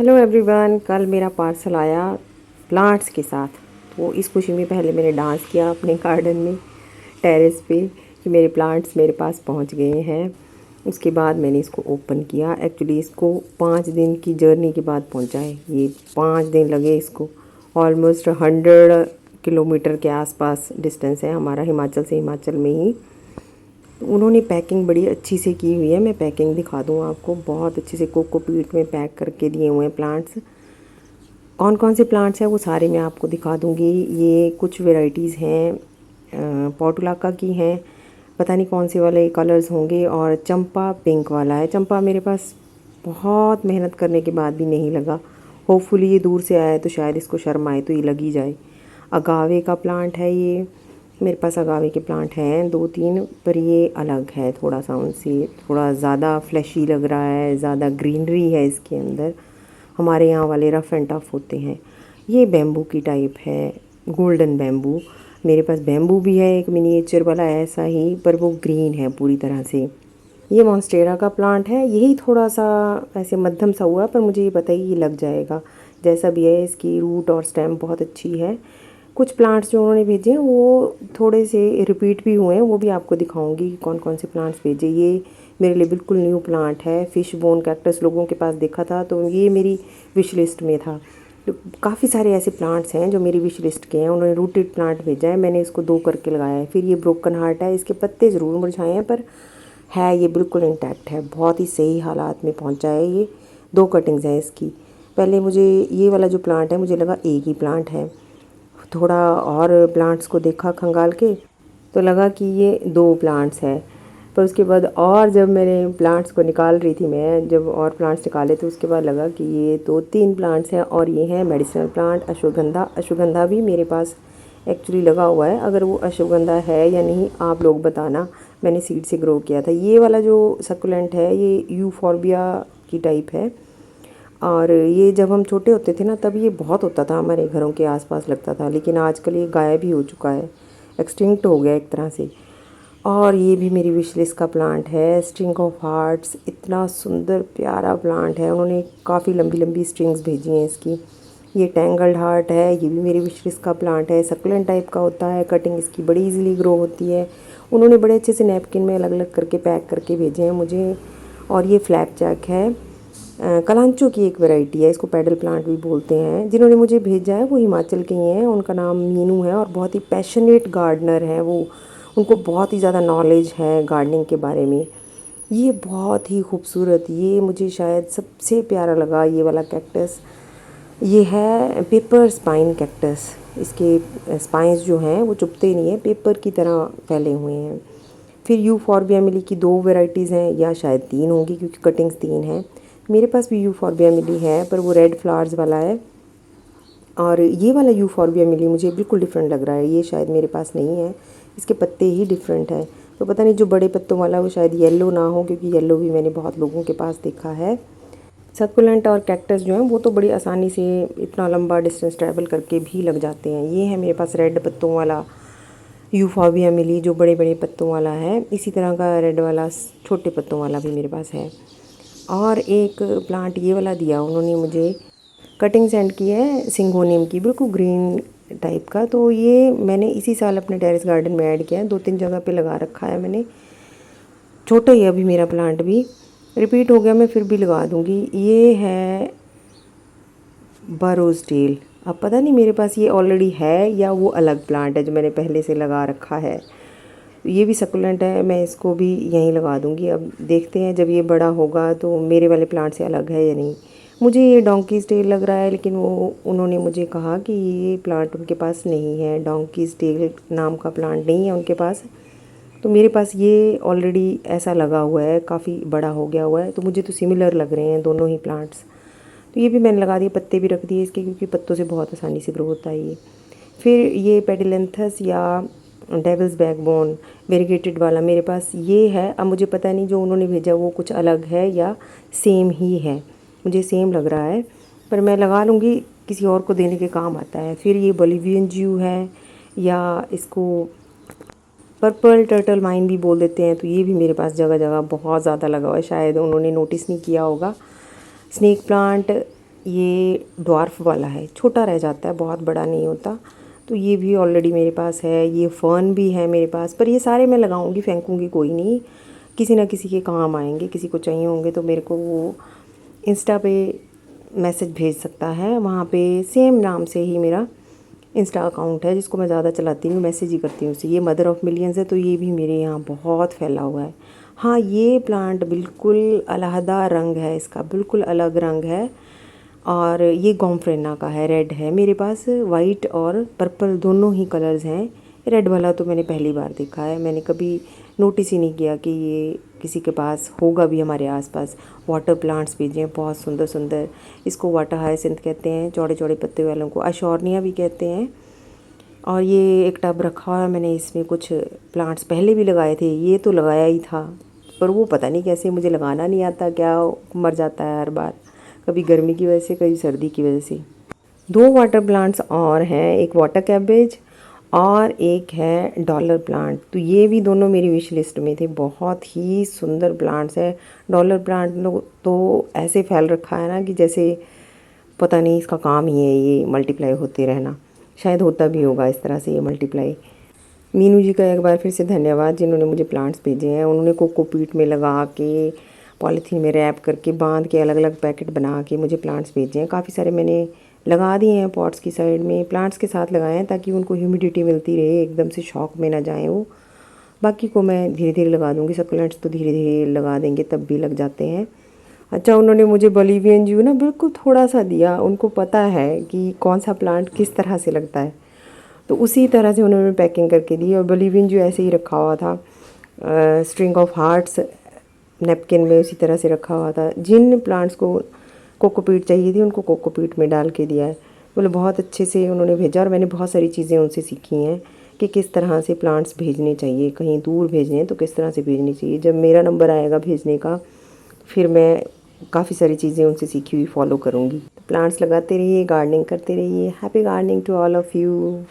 Hello everyone, कल मेरा parcel आया प्लांट्स के साथ। तो इस खुशी में पहले मैंने डांस किया अपने गार्डन में, टेरेस पे, कि मेरे प्लांट्स मेरे पास पहुंच गए हैं। उसके बाद मैंने इसको ओपन किया। एक्चुअली इसको 5 दिन की जर्नी के बाद पहुंचा है। ये 5 दिन लगे इसको। ऑलमोस्ट 100 किलोमीटर के आसपास डिस्टेंस है हमारा, हिमाचल से, हिमाचल में ही। उन्होंने पैकिंग बड़ी अच्छी से की हुई है। मैं पैकिंग दिखा दूँ आपको। बहुत अच्छे से कोकोपीट में पैक करके दिए हुए हैं प्लांट्स। कौन कौन से प्लांट्स हैं वो सारे मैं आपको दिखा दूँगी। ये कुछ वेराइटीज़ हैं, पोर्टुलाका की हैं, पता नहीं कौन से वाले कलर्स होंगे, और चंपा पिंक वाला है। चंपा मेरे पास बहुत मेहनत करने के बाद भी नहीं लगा। होपफुली ये दूर से आया है तो शायद इसको शर्म आए तो ये लग ही जाए। अगावे का प्लांट है ये। मेरे पास अगावे के प्लांट हैं 2-3, पर ये अलग है थोड़ा सा उनसे। थोड़ा ज़्यादा फ्लैशी लग रहा है, ज़्यादा ग्रीनरी है इसके अंदर। हमारे यहाँ वाले रफ़ एंड टफ होते हैं। ये बैम्बू की टाइप है, गोल्डन बैम्बू। मेरे पास बैम्बू भी है एक मिनिएचर वाला ऐसा ही, पर वो ग्रीन है पूरी तरह से। ये मॉन्स्टेरा का प्लांट है। यही थोड़ा सा ऐसे मध्यम सा हुआ, पर मुझे ये पता ही ये लग जाएगा। जैसा भी है, इसकी रूट और स्टेम बहुत अच्छी है। कुछ प्लांट्स जो उन्होंने भेजे हैं वो थोड़े से रिपीट भी हुए हैं, वो भी आपको दिखाऊंगी कि कौन कौन से प्लांट्स भेजे। ये मेरे लिए बिल्कुल न्यू प्लांट है। फिश बोन कैक्टस लोगों के पास देखा था तो ये मेरी विश लिस्ट में था। तो काफ़ी सारे ऐसे प्लांट्स हैं जो मेरी विश लिस्ट के हैं। उन्होंने रूटेड प्लांट भेजा है, मैंने इसको 2 करके लगाया है। फिर ये ब्रोकन हार्ट है। इसके पत्ते ज़रूर मुरझाए हैं, पर है ये बिल्कुल इंटैक्ट है। बहुत ही सही हालात में पहुंचा है ये। 2 कटिंग्स हैं इसकी। पहले मुझे ये वाला जो प्लांट है मुझे लगा एक ही प्लांट है। थोड़ा और प्लांट्स को देखा खंगाल के तो लगा कि ये 2 प्लांट्स है। पर उसके बाद और जब मैंने प्लांट्स को निकाल रही थी, मैं जब और प्लांट्स निकाले तो उसके बाद लगा कि ये तो 3 प्लांट्स हैं। और ये है मेडिसिनल प्लांट अश्वगंधा। अश्वगंधा भी मेरे पास एक्चुअली लगा हुआ है। अगर वो अश्वगंधा है या नहीं आप लोग बताना। मैंने सीड से ग्रो किया था। ये वाला जो सकुलेंट है ये यूफॉर्बिया की टाइप है। और ये जब हम छोटे होते थे ना तब ये बहुत होता था, हमारे घरों के आसपास लगता था। लेकिन आजकल ये गायब ही हो चुका है, एक्सटिंक्ट हो गया एक तरह से। और ये भी मेरी विश लिस्ट का प्लांट है, स्ट्रिंग ऑफ हार्ट्स। इतना सुंदर प्यारा प्लांट है। उन्होंने काफ़ी लंबी लंबी स्ट्रिंग्स भेजी हैं इसकी। ये टैंगल्ड हार्ट है। ये भी मेरी विश लिस्ट का प्लांट है। सक्लेंट टाइप का होता है। कटिंग इसकी बड़ी इजीली ग्रो होती है। उन्होंने बड़े अच्छे से नैपकिन में अलग अलग करके पैक करके भेजे हैं मुझे। और ये फ्लैप जैक है, कलांचो की एक वैरायटी है। इसको पैडल प्लांट भी बोलते हैं। जिन्होंने मुझे भेजा है वो हिमाचल के ही हैं। उनका नाम मीनू है और बहुत ही पैशनेट गार्डनर हैं वो। उनको बहुत ही ज़्यादा नॉलेज है गार्डनिंग के बारे में। ये बहुत ही खूबसूरत, ये मुझे शायद सबसे प्यारा लगा ये वाला कैक्टस। ये है पेपर स्पाइन कैक्टस। इसके स्पाइंस जो हैं वो चुभते नहीं हैं, पेपर की तरह फैले हुए हैं। फिर यूफॉर्बिया मिली की 2 वैरायटीज़ हैं, या शायद 3 होंगी क्योंकि कटिंग्स 3 हैं। मेरे पास भी यूफॉर्बिया मिली है, पर वो रेड फ्लावर्स वाला है। और ये वाला यूफॉर्बिया मिली मुझे बिल्कुल डिफरेंट लग रहा है। ये शायद मेरे पास नहीं है, इसके पत्ते ही डिफरेंट हैं। तो पता नहीं जो बड़े पत्तों वाला वो शायद येलो ना हो, क्योंकि येलो भी मैंने बहुत लोगों के पास देखा है। सक्कुलेंट और कैक्टस जो हैं वो तो बड़ी आसानी से इतना लंबा डिस्टेंस ट्रैवल करके भी लग जाते हैं। ये है मेरे पास रेड पत्तों वाला यूफॉर्बिया मिली, जो बड़े बड़े पत्तों वाला है। इसी तरह का रेड वाला छोटे पत्तों वाला भी मेरे पास है। और एक प्लांट ये वाला दिया उन्होंने मुझे, कटिंग सेंड की है सिंगोनियम की, बिल्कुल ग्रीन टाइप का। तो ये मैंने इसी साल अपने टेरेस गार्डन में ऐड किया है। 2-3 जगह पे लगा रखा है मैंने। छोटा ही अभी मेरा प्लांट भी रिपीट हो गया, मैं फिर भी लगा दूँगी। ये है बरोज़। अब पता नहीं मेरे पास ये ऑलरेडी है या वो अलग प्लांट है जो मैंने पहले से लगा रखा है। ये भी सकुलेंट है, मैं इसको भी यहीं लगा दूँगी। अब देखते हैं जब ये बड़ा होगा तो मेरे वाले प्लांट से अलग है या नहीं। मुझे ये डोंकीज़ टेल लग रहा है, लेकिन वो उन्होंने मुझे कहा कि ये प्लांट उनके पास नहीं है। डोंकीज़ टेल नाम का प्लांट नहीं है उनके पास। तो मेरे पास ये ऑलरेडी ऐसा लगा हुआ है, काफ़ी बड़ा हो गया हुआ है। तो मुझे तो सिमिलर लग रहे हैं दोनों ही प्लांट्स। तो ये भी मैंने लगा दिए, पत्ते भी रख दिए इसके, क्योंकि पत्तों से बहुत आसानी से ग्रो होता है ये। फिर ये पेडिलेंथस या डेविल्स बैकबोन वेरीगेटेड वाला मेरे पास ये है। अब मुझे पता नहीं जो उन्होंने भेजा वो कुछ अलग है या सेम ही है। मुझे सेम लग रहा है, पर मैं लगा लूँगी, किसी और को देने के काम आता है। फिर ये बोलिवियन ज्यू है, या इसको पर्पल टर्टल वाइन भी बोल देते हैं। तो ये भी मेरे पास जगह जगह बहुत ज़्यादा लगा हुआ है, शायद उन्होंने नोटिस नहीं किया होगा। स्नेक प्लांट ये ड्वार्फ वाला है, छोटा रह जाता है, बहुत बड़ा नहीं होता। तो ये भी ऑलरेडी मेरे पास है। ये फ़र्न भी है मेरे पास, पर ये सारे मैं लगाऊंगी, फेंकूंगी कोई नहीं, किसी ना किसी के काम आएंगे। किसी को चाहिए होंगे तो मेरे को वो इंस्टा पे मैसेज भेज सकता है। वहाँ पे सेम नाम से ही मेरा इंस्टा अकाउंट है, जिसको मैं ज़्यादा चलाती हूँ, मैसेज ही करती हूँ उससे। ये मदर ऑफ़ मिलियंस है, तो ये भी मेरे यहाँ बहुत फैला हुआ है। हाँ, ये प्लांट बिल्कुल अलहदा रंग है, इसका बिल्कुल अलग रंग है। और ये गोम्फ्रेना का है, रेड है मेरे पास। वाइट और पर्पल दोनों ही कलर्स हैं। रेड वाला तो मैंने पहली बार देखा है, मैंने कभी नोटिस ही नहीं किया कि ये किसी के पास होगा भी हमारे आसपास। वाटर प्लांट्स भी हैं बहुत सुंदर सुंदर। इसको वाटर हायसिंथ कहते हैं, चौड़े चौड़े पत्ते वालों को अशोर्निया भी कहते हैं। और ये एक टब रखा हुआ है मैंने, इसमें कुछ प्लांट्स पहले भी लगाए थे। ये तो लगाया ही था, पर वो पता नहीं कैसे मुझे लगाना नहीं आता, क्या मर जाता है हर बार, कभी गर्मी की वजह से, कभी सर्दी की वजह से। 2 वाटर प्लांट्स और हैं, एक वाटर कैबेज और एक है डॉलर प्लांट। तो ये भी दोनों मेरी विश लिस्ट में थे। बहुत ही सुंदर प्लांट्स है। डॉलर प्लांट तो ऐसे फैल रखा है ना कि जैसे पता नहीं इसका काम ही है ये मल्टीप्लाई होते रहना। शायद होता भी होगा इस तरह से ये मल्टीप्लाई। मीनू जी का एक बार फिर से धन्यवाद, जिन्होंने मुझे प्लांट्स भेजे हैं। उन्होंने कोकोपीट में लगा के, पॉलीथीन में रैप करके, बांध के, अलग अलग पैकेट बना के मुझे प्लांट्स भेजे हैं। काफ़ी सारे मैंने लगा दिए हैं पॉट्स की साइड में, प्लांट्स के साथ लगाए हैं ताकि उनको ह्यूमिडिटी मिलती रहे, एकदम से शॉक में ना जाए वो। बाकी को मैं धीरे धीरे लगा दूँगी। सक्युलेंट्स तो धीरे धीरे लगा देंगे तब भी लग जाते हैं। अच्छा, उन्होंने मुझे बोलिवियन जू ना बिल्कुल थोड़ा सा दिया, उनको पता है कि कौन सा प्लांट किस तरह से लगता है, तो उसी तरह से उन्होंने पैकिंग करके दी। और बोलिवियन जू ऐसे ही रखा हुआ था, स्ट्रिंग ऑफ हार्ट्स नैपकिन में उसी तरह से रखा हुआ था। जिन प्लांट्स को कोकोपीट चाहिए थी उनको कोकोपीट में डाल के दिया है। बोले बहुत अच्छे से उन्होंने भेजा। और मैंने बहुत सारी चीज़ें उनसे सीखी हैं कि किस तरह से प्लांट्स भेजने चाहिए, कहीं दूर भेजने हैं तो किस तरह से भेजनी चाहिए। जब मेरा नंबर आएगा भेजने का, फिर मैं काफ़ी सारी चीज़ें उनसे सीखी हुई फॉलो करूँगी। प्लांट्स लगाते रहिए, गार्डनिंग करते रहिए। Happy gardening to all of you.